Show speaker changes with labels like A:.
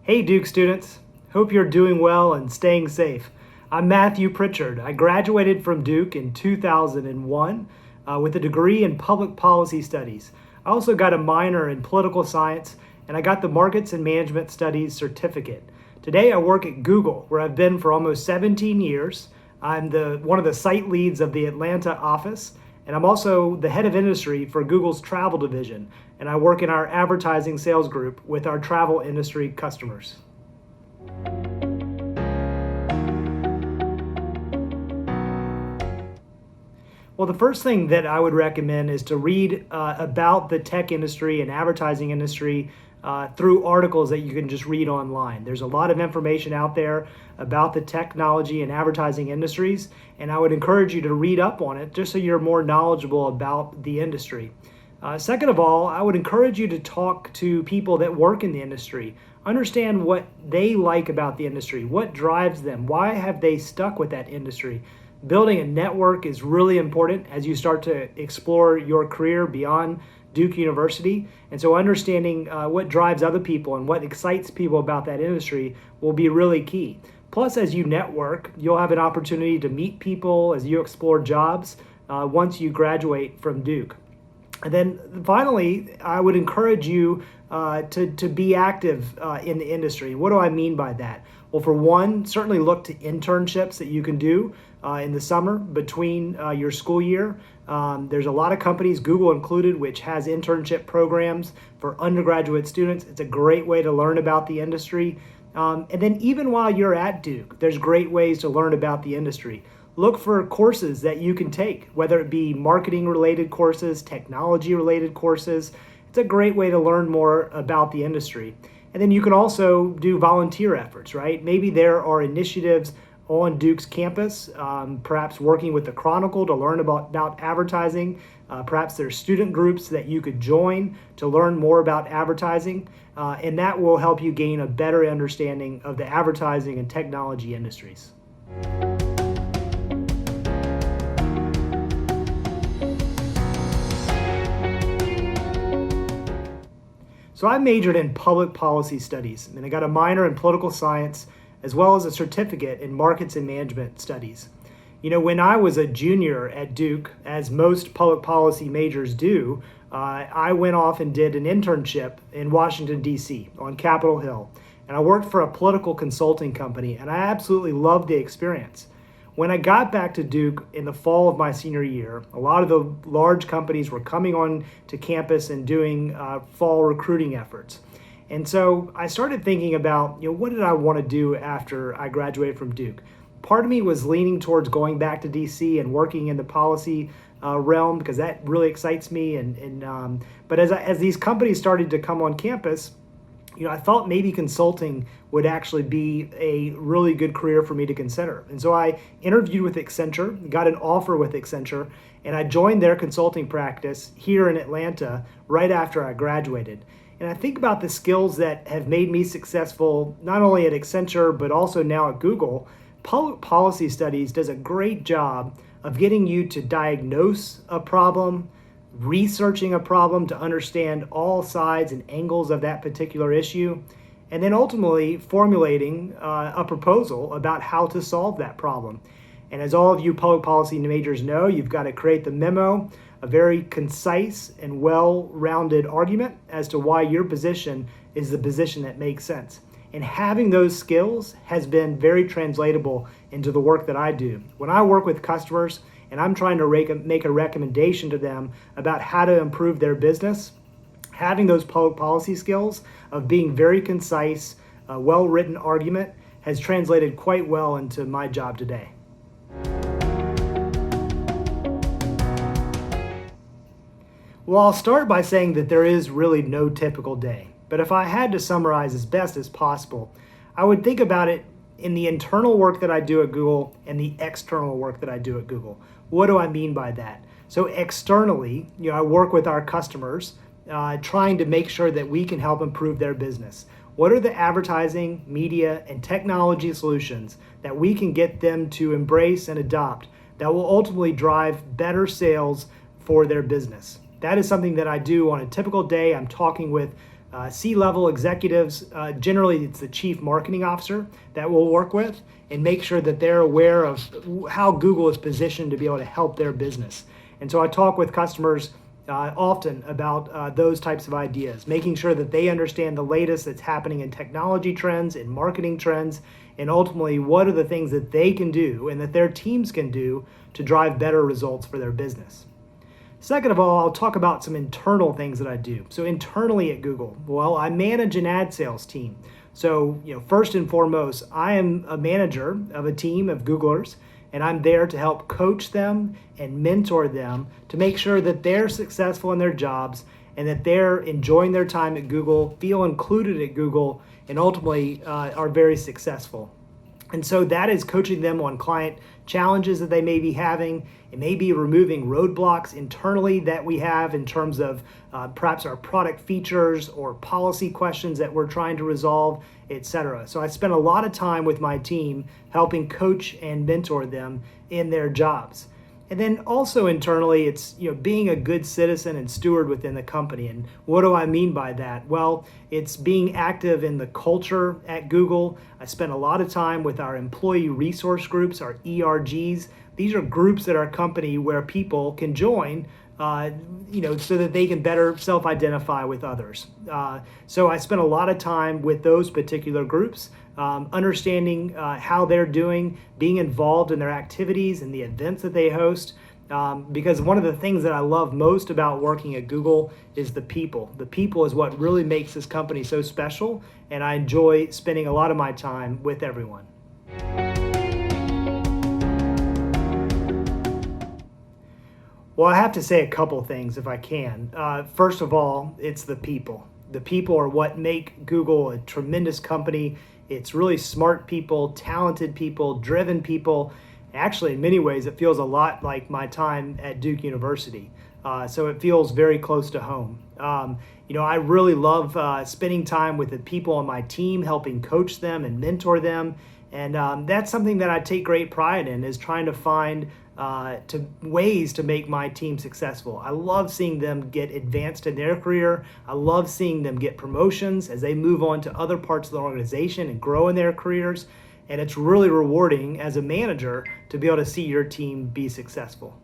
A: Hey Duke students, hope you're doing well and staying safe. I'm Matthew Pritchard. I graduated from Duke in 2001 with a degree in public policy studies. I also got a minor in political science and I got the Markets and Management Studies certificate. Today I work at Google, where I've been for almost 17 years. I'm one of the site leads of the Atlanta office, and I'm also the head of industry for Google's travel division, and I work in our advertising sales group with our travel industry customers. Well, the first thing that I would recommend is to read about the tech industry and advertising industry through articles that you can just read online. There's a lot of information out there about the technology and advertising industries, and I would encourage you to read up on it just so you're more knowledgeable about the industry. Second of all, I would encourage you to talk to people that work in the industry. Understand what they like about the industry, what drives them, why have they stuck with that industry. Building a network is really important as you start to explore your career beyond Duke University. And so understanding what drives other people and what excites people about that industry will be really key. Plus, as you network, you'll have an opportunity to meet people as you explore jobs once you graduate from Duke. And then finally, I would encourage you to be active in the industry. What do I mean by that? Well, for one, certainly look to internships that you can do in the summer between your school year. There's a lot of companies, Google included, which has internship programs for undergraduate students. It's a great way to learn about the industry. And then even while you're at Duke, there's great ways to learn about the industry. Look for courses that you can take, whether it be marketing-related courses, technology-related courses. It's a great way to learn more about the industry. And then you can also do volunteer efforts, right? Maybe there are initiatives on Duke's campus, perhaps working with the Chronicle to learn about advertising. Perhaps there's student groups that you could join to learn more about advertising, and that will help you gain a better understanding of the advertising and technology industries. So I majored in public policy studies, and I got a minor in political science, as well as a certificate in markets and management studies. You know, when I was a junior at Duke, as most public policy majors do, I went off and did an internship in Washington, D.C. on Capitol Hill. And I worked for a political consulting company, and I absolutely loved the experience. When I got back to Duke in the fall of my senior year, a lot of the large companies were coming on to campus and doing fall recruiting efforts. And so I started thinking about, what did I want to do after I graduated from Duke? Part of me was leaning towards going back to DC and working in the policy realm because that really excites me. But as these companies started to come on campus, I thought maybe consulting would actually be a really good career for me to consider. And so I interviewed with Accenture, got an offer with Accenture, and I joined their consulting practice here in Atlanta right after I graduated. And I think about the skills that have made me successful, not only at Accenture, but also now at Google. Public policy studies does a great job of getting you to diagnose a problem, researching a problem to understand all sides and angles of that particular issue, and then ultimately formulating a proposal about how to solve that problem. And as all of you public policy majors know, you've got to create the memo, a very concise and well-rounded argument as to why your position is the position that makes sense. And having those skills has been very translatable into the work that I do. When I work with customers and I'm trying to make a recommendation to them about how to improve their business, having those public policy skills of being very concise, a well-written argument has translated quite well into my job today. Well, I'll start by saying that there is really no typical day. But if I had to summarize as best as possible, I would think about it in the internal work that I do at Google and the external work that I do at Google. What do I mean by that? So externally, I work with our customers, trying to make sure that we can help improve their business. What are the advertising, media, and technology solutions that we can get them to embrace and adopt that will ultimately drive better sales for their business? that is something that I do on a typical day. I'm talking with C-level executives. Generally, it's the chief marketing officer that we'll work with and make sure that they're aware of how Google is positioned to be able to help their business. And so I talk with customers often about those types of ideas, making sure that they understand the latest that's happening in technology trends, in marketing trends, and ultimately what are the things that they can do and that their teams can do to drive better results for their business. Second of all, I'll talk about some internal things that I do. So internally at Google, well, I manage an ad sales team. So, first and foremost, I am a manager of a team of Googlers, and I'm there to help coach them and mentor them to make sure that they're successful in their jobs and that they're enjoying their time at Google, feel included at Google, and ultimately are very successful. And so that is coaching them on client challenges that they may be having. It may be removing roadblocks internally that we have in terms of perhaps our product features or policy questions that we're trying to resolve, etc. So I spend a lot of time with my team helping coach and mentor them in their jobs. And then also internally, it's being a good citizen and steward within the company. And what do I mean by that? Well, it's being active in the culture at Google. I spend a lot of time with our employee resource groups, our ERGs. These are groups at our company where people can join, so that they can better self-identify with others. So I spend a lot of time with those particular groups, understanding how they're doing, being involved in their activities and the events that they host. Because one of the things that I love most about working at Google is the people. The people is what really makes this company so special, and I enjoy spending a lot of my time with everyone. Well, I have to say a couple things if I can. First of all, it's the people. The people are what make Google a tremendous company. It's really smart people, talented people, driven people. Actually, in many ways, it feels a lot like my time at Duke University. So it feels very close to home. I really love spending time with the people on my team, helping coach them and mentor them. And that's something that I take great pride in, is trying to find ways to make my team successful. I love seeing them get advanced in their career. I love seeing them get promotions as they move on to other parts of the organization and grow in their careers. And it's really rewarding as a manager to be able to see your team be successful.